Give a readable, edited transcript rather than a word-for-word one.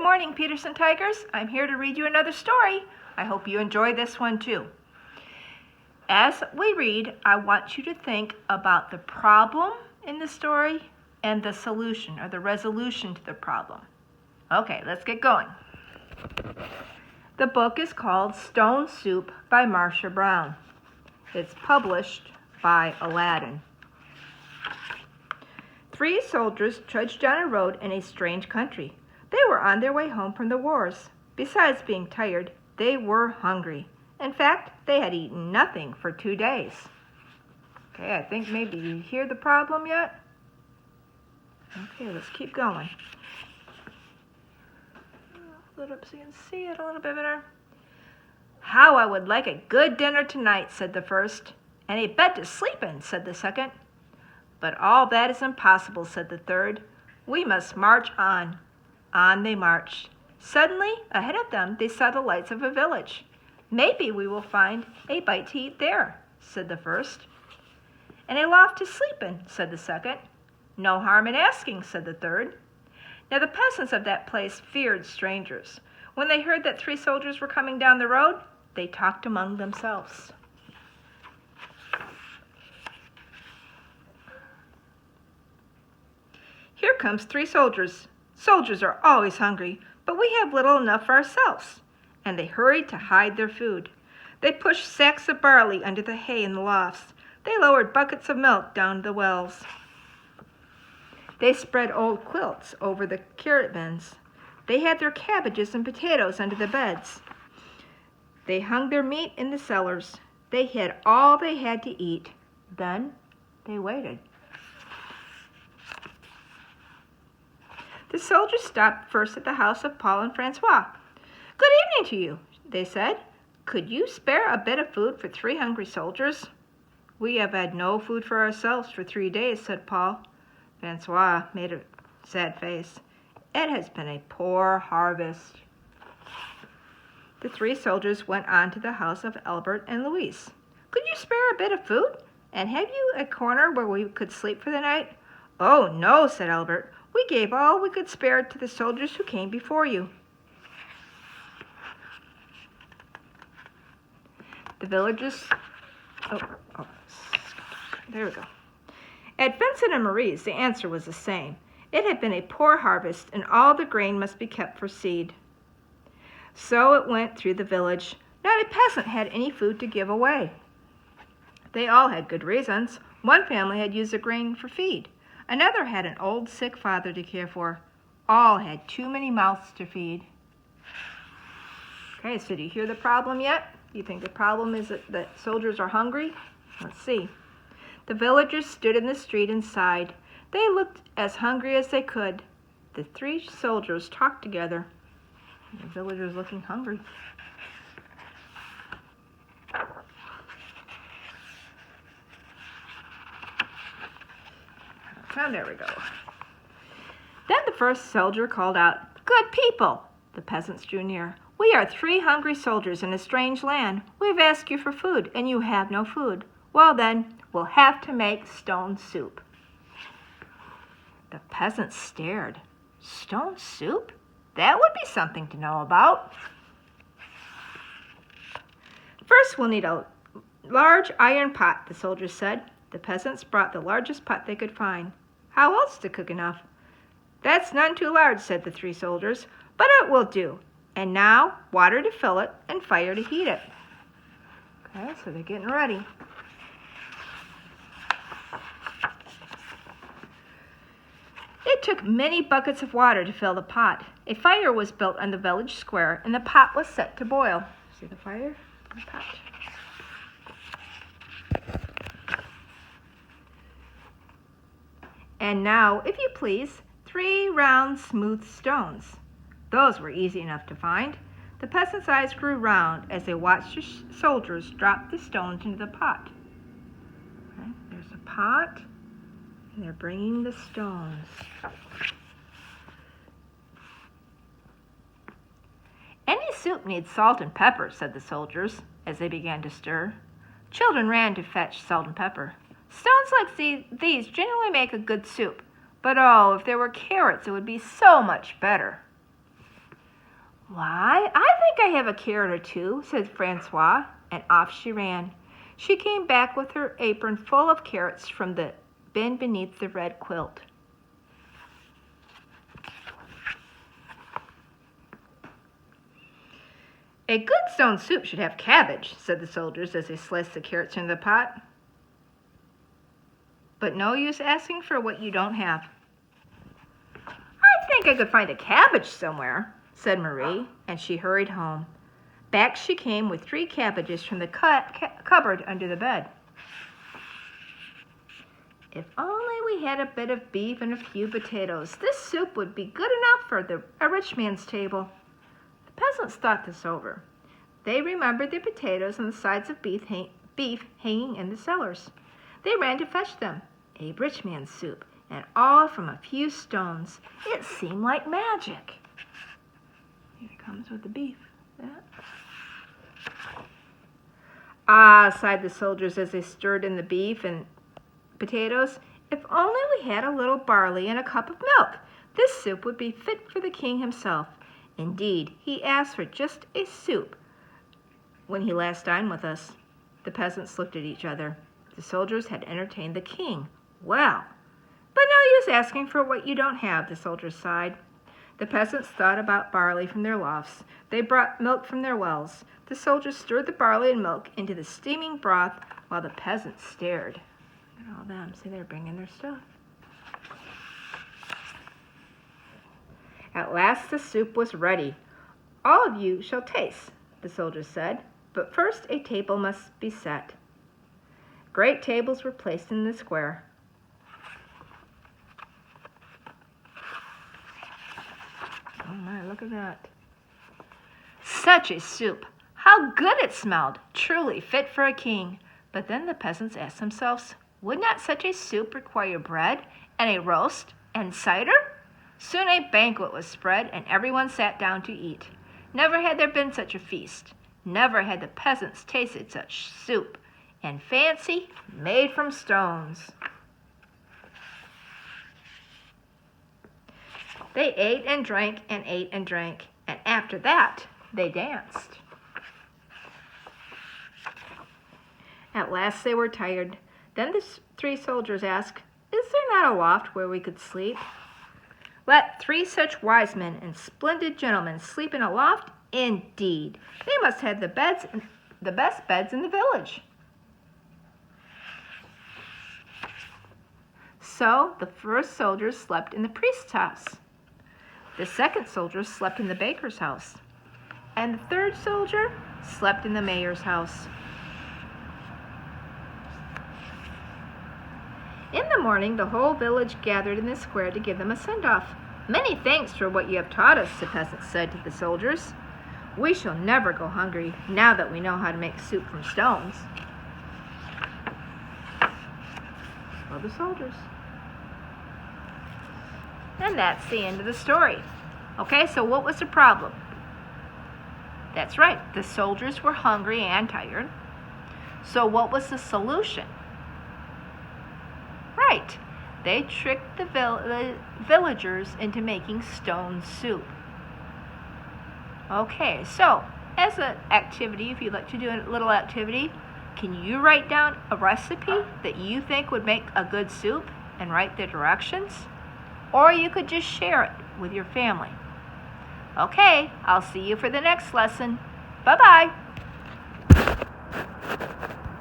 Good morning, Peterson Tigers. I'm here to read you another story. I hope you enjoy this one too. As we read, I want you to think about the problem in the story and the solution or the resolution to the problem. Okay, let's get going. The book is called Stone Soup by Marcia Brown. It's published by Aladdin. 3 soldiers trudged down a road in a strange country. They were on their way home from the wars. Besides being tired, they were hungry. In fact, they had eaten nothing for 2 days. Okay, I think maybe you hear the problem yet? Okay, let's keep going. Hold it up so you can see it a little bit better. How I would like a good dinner tonight, said the first. And a bed to sleep in, said the second. But all that is impossible, said the third. We must march on. On they marched. Suddenly, ahead of them, they saw the lights of a village. Maybe we will find a bite to eat there, said the first. And a loft to sleep in, said the second. No harm in asking, said the third. Now the peasants of that place feared strangers. When they heard that 3 soldiers were coming down the road, they talked among themselves. Here comes 3 soldiers. Soldiers are always hungry, but we have little enough for ourselves. And they hurried to hide their food. They pushed sacks of barley under the hay in the lofts. They lowered buckets of milk down the wells. They spread old quilts over the carrot bins. They had their cabbages and potatoes under the beds. They hung their meat in the cellars. They had all they had to eat. Then they waited. The soldiers stopped first at the house of Paul and Francois. Good evening to you, they said. Could you spare a bit of food for 3 hungry soldiers? We have had no food for ourselves for 3 days, said Paul. Francois made a sad face. It has been a poor harvest. The 3 soldiers went on to the house of Albert and Louise. Could you spare a bit of food? And have you a corner where we could sleep for the night? Oh, no, said Albert. We gave all we could spare to the soldiers who came before you. The villagers... there we go. At Vincent and Marie's, the answer was the same. It had been a poor harvest, and all the grain must be kept for seed. So it went through the village. Not a peasant had any food to give away. They all had good reasons. One family had used the grain for feed. Another had an old sick father to care for. All had too many mouths to feed. Okay, so do you hear the problem yet? You think the problem is that soldiers are hungry? Let's see. The villagers stood in the street and sighed. They looked as hungry as they could. The 3 soldiers talked together. The villagers looking hungry. Oh, there we go. Then the first soldier called out, Good people! The peasants drew near. We are 3 hungry soldiers in a strange land. We've asked you for food, and you have no food. Well then, we'll have to make stone soup. The peasants stared. Stone soup? That would be something to know about. First, we'll need a large iron pot, the soldiers said. The peasants brought the largest pot they could find. How else to cook enough? That's none too large, said the 3 soldiers, but it will do. And now, water to fill it and fire to heat it. Okay, so they're getting ready. It took many buckets of water to fill the pot. A fire was built on the village square, and the pot was set to boil. See the fire in the pot? And now, if you please, 3 round, smooth stones. Those were easy enough to find. The peasants' eyes grew round as they watched the soldiers drop the stones into the pot. Okay, there's a pot, and they're bringing the stones. Any soup needs salt and pepper, said the soldiers as they began to stir. Children ran to fetch salt and pepper. Stones like these generally make a good soup, but oh, if there were carrots, it would be so much better. Why, I think I have a carrot or two, said Francois, and off she ran. She came back with her apron full of carrots from the bin beneath the red quilt. A good stone soup should have cabbage, said the soldiers as they sliced the carrots into the pot. But no use asking for what you don't have. I think I could find a cabbage somewhere, said Marie, and she hurried home. Back she came with 3 cabbages from the cupboard under the bed. If only we had a bit of beef and a few potatoes, this soup would be good enough for a rich man's table. The peasants thought this over. They remembered the potatoes and the sides of beef hanging in the cellars. They ran to fetch them. A rich man's soup, and all from a few stones. It seemed like magic. Here it comes with the beef. That. Ah, sighed the soldiers as they stirred in the beef and potatoes. If only we had a little barley and a cup of milk. This soup would be fit for the king himself. Indeed, he asked for just a soup when he last dined with us. The peasants looked at each other. The soldiers had entertained the king. Well, but no use asking for what you don't have, the soldiers sighed. The peasants thought about barley from their lofts. They brought milk from their wells. The soldiers stirred the barley and milk into the steaming broth while the peasants stared. Look at all them. See, they're bringing their stuff. At last the soup was ready. All of you shall taste, the soldiers said, but first a table must be set. Great tables were placed in the square. Oh my, look at that. Such a soup! How good it smelled! Truly fit for a king. But then the peasants asked themselves, would not such a soup require bread and a roast and cider? Soon a banquet was spread, and everyone sat down to eat. Never had there been such a feast. Never had the peasants tasted such soup, and fancy, made from stones. They ate and drank and ate and drank, and after that, they danced. At last they were tired. Then the 3 soldiers asked, is there not a loft where we could sleep? Let 3 such wise men and splendid gentlemen sleep in a loft? Indeed, they must have the best beds in the village. So the first soldiers slept in the priest's house. The second soldier slept in the baker's house. And the third soldier slept in the mayor's house. In the morning, the whole village gathered in the square to give them a send-off. Many thanks for what you have taught us, the peasants said to the soldiers. We shall never go hungry now that we know how to make soup from stones. Well, the soldiers. And that's the end of the story. Okay, so what was the problem? That's right, the soldiers were hungry and tired. So what was the solution? Right, they tricked the villagers into making stone soup. Okay, so as an activity, if you'd like to do a little activity, can you write down a recipe that you think would make a good soup and write the directions? Or you could just share it with your family. Okay, I'll see you for the next lesson. Bye-bye.